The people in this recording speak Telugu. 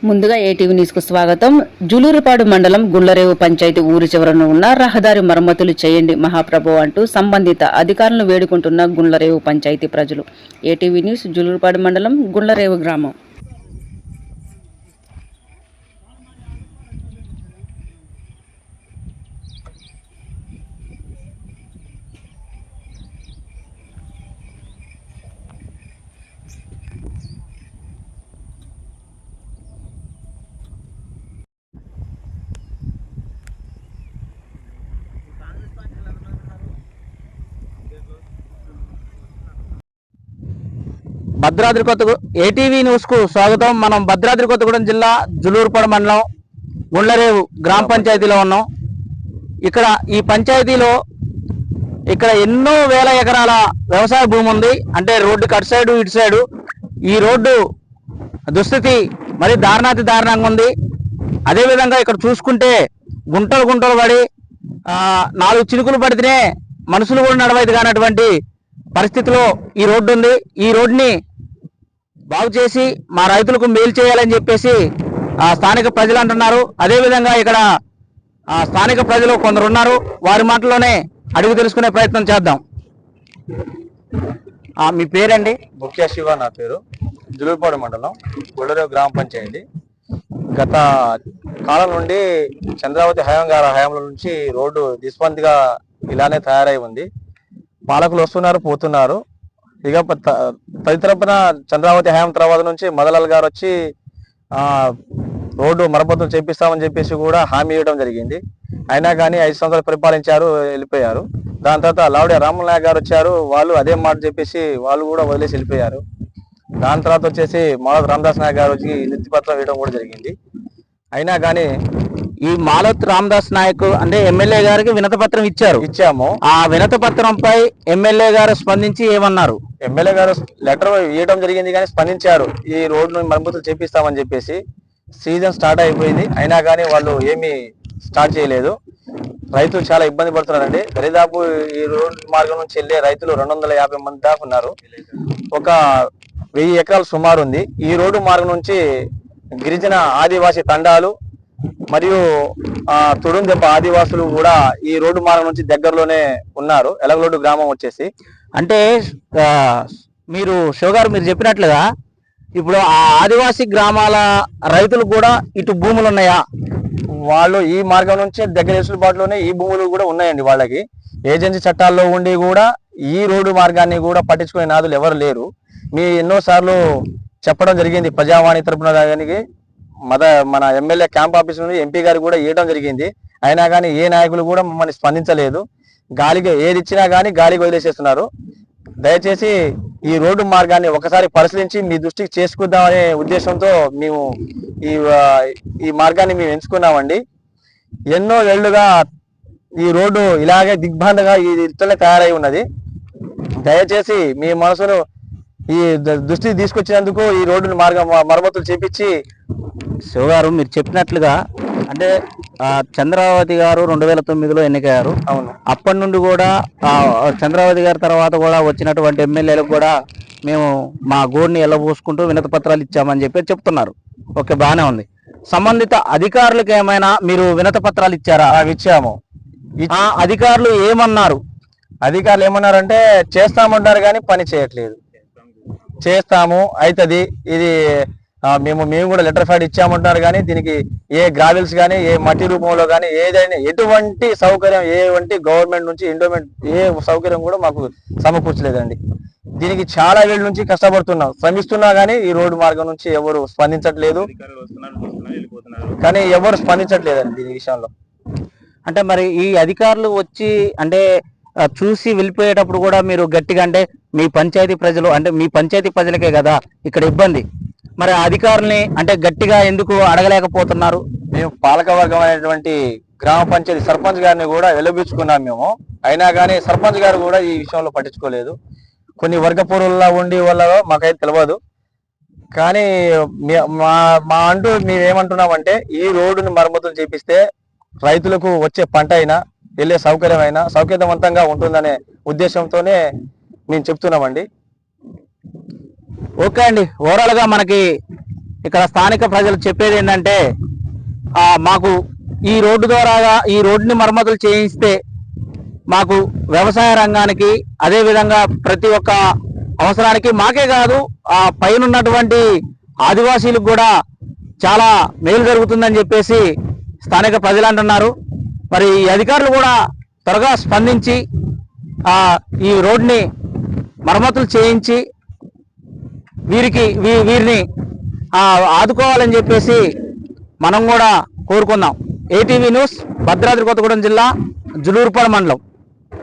ముందుగా ఏటీవీ న్యూస్ కు స్వాగతం. జులూరుపాడు మండలం గుండ్లరేవు పంచాయతీ ఊరి చివరన ఉన్న రహదారి మరమ్మతులు చేయండి మహాప్రభు అంటూ సంబంధిత అధికారులను వేడుకుంటున్న గుండ్లరేవు పంచాయతీ ప్రజలు. ఏటీవీ న్యూస్, జులూరుపాడు మండలం, గుండ్లరేవు గ్రామం. భద్రాద్రి కొత్తగూడెం ఏటీవీ న్యూస్ కు స్వాగతం. మనం భద్రాద్రి కొత్తగూడెం జిల్లా జులూరుపాడు మండలం గుండ్లరేవు గ్రామ పంచాయతీలో ఉన్నాం. ఇక్కడ ఈ పంచాయతీలో ఎన్నో వేల ఎకరాల వ్యవసాయ భూమి ఉంది. అంటే రోడ్డుకి అటు సైడు ఇటు సైడు ఈ రోడ్డు దుస్థితి మరి దారుణంగా ఉంది. అదేవిధంగా ఇక్కడ చూసుకుంటే గుంటలు పడి 4 చినుకులు పడితేనే మనుషులు కూడా నడవైతే కానటువంటి పరిస్థితిలో ఈ రోడ్డు ఉంది. ఈ రోడ్డుని బాగు చేసి మా రైతులకు మేలు చేయాలని చెప్పేసి స్థానిక ప్రజలు అంటున్నారు. అదేవిధంగా ఇక్కడ స్థానిక ప్రజలు కొందరు ఉన్నారు. వారి మాటల్లోనే అడుగు తెలుసుకునే ప్రయత్నం చేద్దాం. మీ పేరండి? ముఖ్య శివ నా పేరు. జులూరుపాడు మండలం గుండ్లరేవు గ్రామ పంచాయతీ. గత కాలం నుండి చంద్రావతి హయాంల నుంచి రోడ్డు దిస్పందిగా ఇలానే తయారై ఉంది. పాలకులు వస్తున్నారు, పోతున్నారు. ఇక తదితరపున చంద్రావతి హయాం తర్వాత నుంచి మదలాల్ గారు వచ్చి రోడ్డు మరమ్మతులు చేపిస్తామని చెప్పేసి కూడా హామీ ఇవ్వడం జరిగింది. అయినా కానీ 5 సంవత్సరాలు పరిపాలించారు, వెళ్ళిపోయారు. దాని తర్వాత లావుడియా రామ్మోహన్ నాయక్ గారు వచ్చారు. వాళ్ళు అదే మాట చెప్పేసి వాళ్ళు కూడా వదిలేసి వెళ్ళిపోయారు. దాని తర్వాత వచ్చేసి మాలత్ రామదాస్ నాయక్ గారు వచ్చి నిత్తి పత్రం ఇవ్వడం కూడా జరిగింది. అయినా కానీ ఈ మాలత్ రామదాస్ నాయక్ అంటే ఎమ్మెల్యే గారికి వినతి పత్రం ఇచ్చాము. ఆ వినతి పత్రంపై ఎమ్మెల్యే గారు స్పందించి ఏమన్నారు? ఎమ్మెల్యే గారు లెటర్ ఇవ్వడం జరిగింది కానీ స్పందించారు. ఈ రోడ్డు మరమ్మతులు చేపిస్తామని చెప్పేసి. సీజన్ స్టార్ట్ అయిపోయింది, అయినా కానీ వాళ్ళు ఏమీ స్టార్ట్ చేయలేదు. రైతులు చాలా ఇబ్బంది పడుతున్నారండి. దరిదాపు ఈ రోడ్డు మార్గం నుంచి వెళ్ళే రైతులు 250 మంది దాకా ఉన్నారు. ఒక 1000 ఎకరాలు సుమారు ఉంది. ఈ రోడ్డు మార్గం నుంచి గిరిజన ఆదివాసీ తండాలు మరియు తుడుందెబ్బ ఆదివాసులు కూడా ఈ రోడ్డు మార్గం నుంచి దగ్గరలోనే ఉన్నారు. ఎలగలోడు గ్రామం వచ్చేసి. అంటే మీరు షోగారు మీరు చెప్పినట్లుగా ఇప్పుడు ఆ ఆదివాసీ గ్రామాల రైతులు కూడా ఇటు భూములు ఉన్నాయా? వాళ్ళు ఈ మార్గం నుంచి దగ్గర వెసులుబాటులోనే ఈ భూములు కూడా ఉన్నాయండి. వాళ్ళకి ఏజెన్సీ చట్టాల్లో ఉండి కూడా ఈ రోడ్డు మార్గాన్ని కూడా పట్టించుకునే నాదులు ఎవరు లేరు. మీ ఎన్నోసార్లు చెప్పడం జరిగింది ప్రజావాణి తరపున. దానికి మన ఎమ్మెల్యే క్యాంప్ ఆఫీస్ నుండి ఎంపీ గారు కూడా ఇవ్వడం జరిగింది. అయినా కానీ ఏ నాయకులు కూడా మమ్మల్ని స్పందించలేదు. గాలికి ఏది ఇచ్చినా కానీ గాలికి వదిలేసేస్తున్నారు. దయచేసి ఈ రోడ్డు మార్గాన్ని ఒకసారి పరిశీలించి మీ దృష్టికి చేసుకుందామనే ఉద్దేశంతో మేము ఈ మార్గాన్ని మేము ఎంచుకున్నామండి. ఎన్నో ఏళ్లుగా ఈ రోడ్డు ఇలాగే దిగ్బంధంగా ఇట్లనే తయారై ఉన్నది. దయచేసి మీ మనసును ఈ దృష్టికి తీసుకొచ్చినందుకు ఈ రోడ్డుని మరమ్మతులు చేపించి. శివగారు మీరు చెప్పినట్లుగా అంటే చంద్రావతి గారు 2009లో ఎన్నికయ్యారు. అవును. అప్పటి నుండి కూడా చంద్రావతి గారి తర్వాత కూడా వచ్చినటువంటి ఎమ్మెల్యేలకు కూడా మేము మా గోడిని ఎల్లబోసుకుంటూ వినతి పత్రాలు ఇచ్చామని చెప్పి చెప్తున్నారు. ఓకే, బాగానే ఉంది. సంబంధిత అధికారులకు ఏమైనా మీరు వినతి పత్రాలు ఇచ్చారా? ఇచ్చాము. అధికారులు ఏమన్నారు? అధికారులు ఏమన్నారంటే చేస్తామంటారు కానీ పని చేయట్లేదు. చేస్తాము, అవుతుంది, ఇది మేము కూడా లెటర్ ఫైడ్ ఇచ్చామంటున్నారు కానీ దీనికి ఏ గ్రావెల్స్ కానీ ఏ మట్టి రూపంలో కానీ ఏదైనా ఎటువంటి సౌకర్యం ఎటువంటి గవర్నమెంట్ నుంచి ఎండోమెంట్ ఏ సౌకర్యం కూడా మాకు సమకూర్చలేదండి. దీనికి చాలా వేళ్ళ నుంచి కష్టపడుతున్నాం, శ్రమిస్తున్నా కానీ ఈ రోడ్డు మార్గం నుంచి ఎవరు స్పందించట్లేదు. కానీ ఎవరు స్పందించట్లేదండి దీని విషయంలో. అంటే మరి ఈ అధికారులు వచ్చి అంటే చూసి వెళ్ళిపోయేటప్పుడు కూడా మీరు గట్టిగా అంటే మీ పంచాయతీ ప్రజలు అంటే మీ పంచాయతీ ప్రజలకే కదా ఇక్కడ ఇబ్బంది, మరి అధికారుల్ని అంటే గట్టిగా ఎందుకు అడగలేకపోతున్నారు? మేము పాలకవర్గం అయినటువంటి గ్రామ పంచాయతీ సర్పంచ్ గారిని కూడా వెలుబించుకున్నాం మేము. అయినా కానీ సర్పంచ్ గారు కూడా ఈ విషయంలో పట్టించుకోలేదు. కొన్ని వర్గపూర్వలా ఉండి వల్ల మాకైతే తెలియదు. కానీ మా అంటూ మేమేమంటున్నామంటే ఈ రోడ్డుని మరమ్మతులు చేపిస్తే రైతులకు వచ్చే పంట అయినా వెళ్ళే సౌకర్యం అయినా సౌకర్యవంతంగా ఉంటుందనే ఉద్దేశంతోనే మేము చెప్తున్నామండి. ఓకే అండి, ఓవరాల్ గా మనకి ఇక్కడ స్థానిక ప్రజలు చెప్పేది ఏంటంటే మాకు ఈ రోడ్డు ద్వారా ఈ రోడ్డుని మరమ్మతులు చేయిస్తే మాకు వ్యవసాయ రంగానికి అదే విధంగా ప్రతి ఒక్క అవసరానికి మాకే కాదు ఆ పైన ఉన్నటువంటి ఆదివాసీలకు కూడా చాలా మేలు జరుగుతుందని చెప్పేసి స్థానిక ప్రజలు అంటున్నారు. మరి ఈ అధికారులు కూడా త్వరగా స్పందించి ఈ రోడ్ని మరమ్మతులు చేయించి వీరిని ఆదుకోవాలని చెప్పేసి మనం కూడా కోరుకుందాం. ఏటీవీ న్యూస్, భద్రాద్రి కొత్తగూడెం జిల్లా, జులూరుపాడు మండలం.